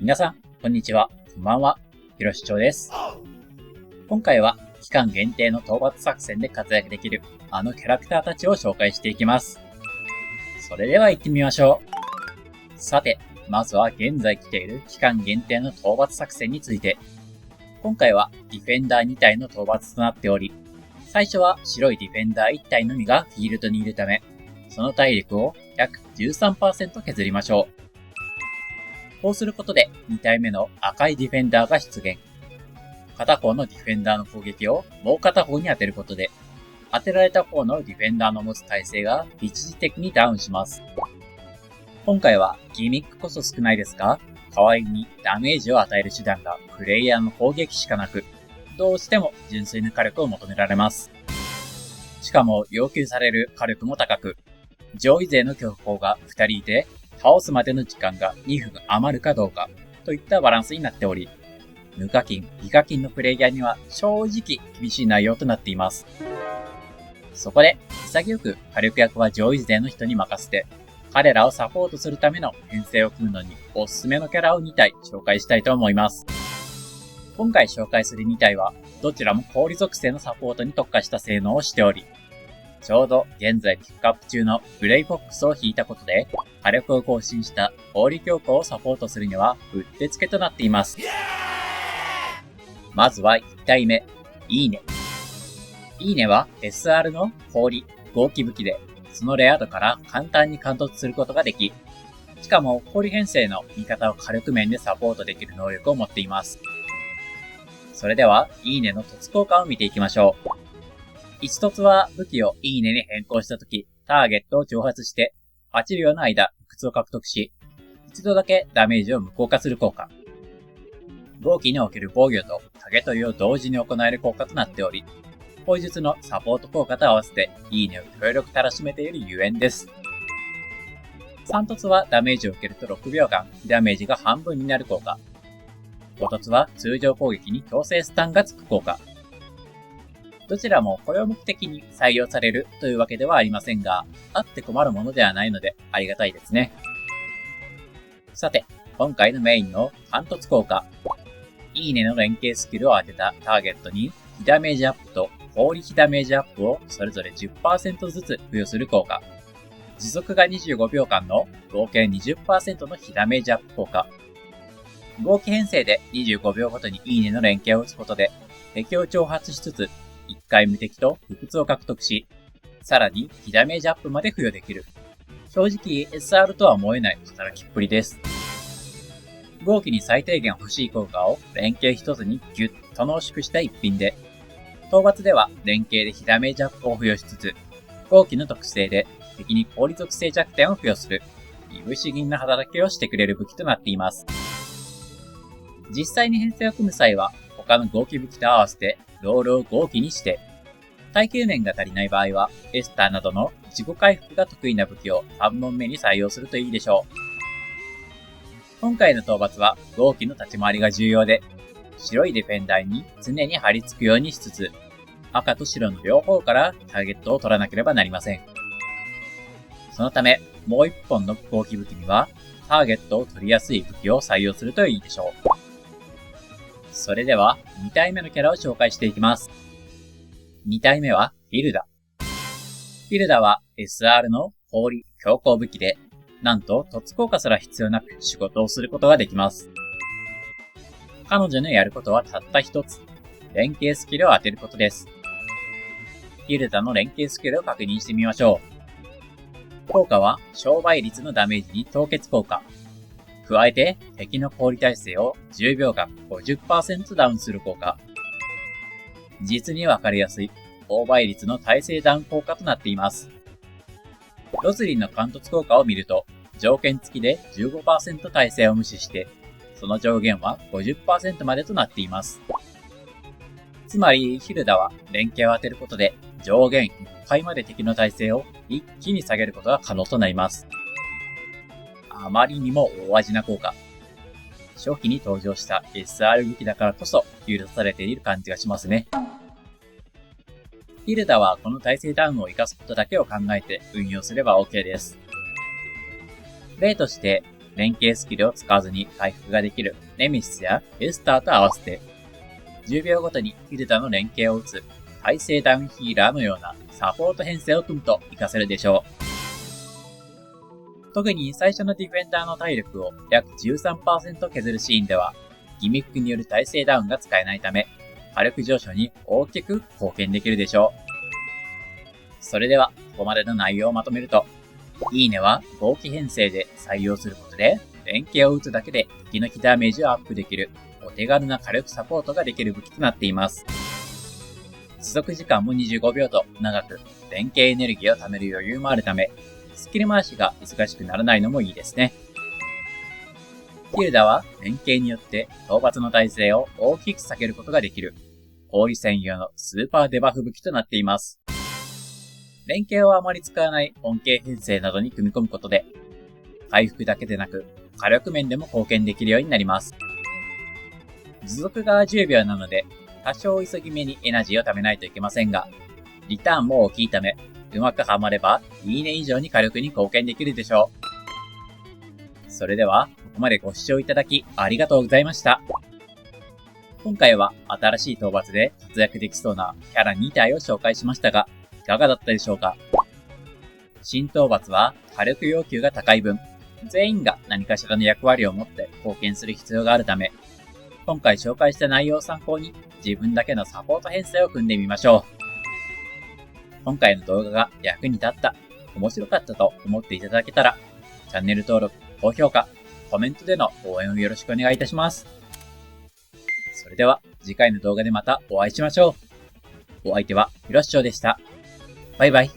皆さん、こんにちは。こんばんは。ひろしちょうです。今回は、期間限定の討伐作戦で活躍できる、あのキャラクターたちを紹介していきます。それでは行ってみましょう。さて、まずは現在来ている期間限定の討伐作戦について。今回は、ディフェンダー2体の討伐となっており、最初は白いディフェンダー1体のみがフィールドにいるため、その体力を約 13% 削りましょう。こうすることで2体目の赤いディフェンダーが出現。片方のディフェンダーの攻撃をもう片方に当てることで、当てられた方のディフェンダーの持つ耐性が一時的にダウンします。今回はギミックこそ少ないですが、代わりにダメージを与える手段がプレイヤーの攻撃しかなく、どうしても純粋な火力を求められます。しかも要求される火力も高く、上位勢の強攻が2人いて、倒すまでの時間が2分余るかどうかといったバランスになっており、無課金、非課金のプレイヤーには正直厳しい内容となっています。そこで、潔く火力役は上位勢の人に任せて、彼らをサポートするための編成を組むのにおすすめのキャラを2体紹介したいと思います。今回紹介する2体は、どちらも氷属性のサポートに特化した性能をしており、ちょうど現在ピックアップ中のグレイフォックスを引いたことで、火力を更新した氷強化をサポートするにはうってつけとなっています。まずは1体目、いいね。いいねは SR の氷、合気武器で、そのレア度から簡単に貫突することができ、しかも氷編成の味方を火力面でサポートできる能力を持っています。それでは、いいねの突効果を見ていきましょう。1突は武器をいいねに変更したとき、ターゲットを挑発して、8秒の間、不屈を獲得し、一度だけダメージを無効化する効果。合気における防御と影取りを同時に行える効果となっており、砲術のサポート効果と合わせて、いいねを強力たらしめているゆえんです。3突はダメージを受けると6秒間、ダメージが半分になる効果。5突は通常攻撃に強制スタンがつく効果。どちらも雇用目的に採用されるというわけではありませんが、あって困るものではないのでありがたいですね。さて、今回のメインの貫突効果。いいねの連携スキルを当てたターゲットに、非ダメージアップと氷非ダメージアップをそれぞれ 10% ずつ付与する効果。持続が25秒間の合計 20% の非ダメージアップ効果。合気編成で25秒ごとにいいねの連携を打つことで、敵を挑発しつつ、1回無敵と不屈を獲得し、さらに非ダメージアップまで付与できる。正直 SR とは思えない働きっぷりです。合気に最低限欲しい効果を連携一つにギュッと濃縮した一品で、討伐では連携で非ダメージアップを付与しつつ、合気の特性で敵に氷属性弱点を付与する、いぶし銀な働きをしてくれる武器となっています。実際に編成を組む際は、他の合気武器と合わせてロールを合気にして、耐久面が足りない場合は、エスターなどの自己回復が得意な武器を3問目に採用するといいでしょう。今回の討伐は合気の立ち回りが重要で、白いディフェンダーに常に張り付くようにしつつ、赤と白の両方からターゲットを取らなければなりません。そのため、もう一本の合気武器には、ターゲットを取りやすい武器を採用するといいでしょう。それでは、2体目のキャラを紹介していきます。2体目は、ヒルダ。ヒルダは SR の氷強行武器で、なんと突効果すら必要なく仕事をすることができます。彼女のやることはたった一つ、連携スキルを当てることです。ヒルダの連携スキルを確認してみましょう。効果は、商売率のダメージに凍結効果。加えて、敵の氷耐性を10秒間 50% ダウンする効果。実にわかりやすい、購買率の耐性ダウン効果となっています。ロズリンの貫突効果を見ると、条件付きで 15% 耐性を無視して、その上限は 50% までとなっています。つまり、ヒルダは連携を当てることで、上限1回まで敵の耐性を一気に下げることが可能となります。あまりにも大味な効果。初期に登場した SR 武器だからこそ許されている感じがしますね。ヒルダはこの耐性ダウンを活かすことだけを考えて運用すれば OK です。例として、連携スキルを使わずに回復ができるネメシスやエスターと合わせて、10秒ごとにティルダの連携を打つ耐性ダウンヒーラーのようなサポート編成を組むと活かせるでしょう。特に最初のディフェンダーの体力を約 13% 削るシーンでは、ギミックによる耐性ダウンが使えないため、火力上昇に大きく貢献できるでしょう。それでは、ここまでの内容をまとめると、いいねは合気編成で採用することで、連携を打つだけで敵のダメージをアップできる、お手軽な火力サポートができる武器となっています。持続時間も25秒と長く、連携エネルギーを貯める余裕もあるため、スキル回しが忙しくならないのもいいですね。ティルダは連携によって討伐の耐性を大きく下げることができる、氷専用のスーパーデバフ武器となっています。連携をあまり使わない恩恵編成などに組み込むことで、回復だけでなく火力面でも貢献できるようになります。持続が10秒なので、多少急ぎ目にエナジーを貯めないといけませんが、リターンも大きいため、うまくはまれば、いいね以上に火力に貢献できるでしょう。それでは、ここまでご視聴いただきありがとうございました。今回は新しい討伐で活躍できそうなキャラ2体を紹介しましたが、いかがだったでしょうか。新討伐は火力要求が高い分、全員が何かしらの役割を持って貢献する必要があるため、今回紹介した内容を参考に自分だけのサポート編成を組んでみましょう。今回の動画が役に立った、面白かったと思っていただけたら、チャンネル登録、高評価、コメントでの応援をよろしくお願いいたします。それでは次回の動画でまたお会いしましょう。お相手はひろしちょうでした。バイバイ。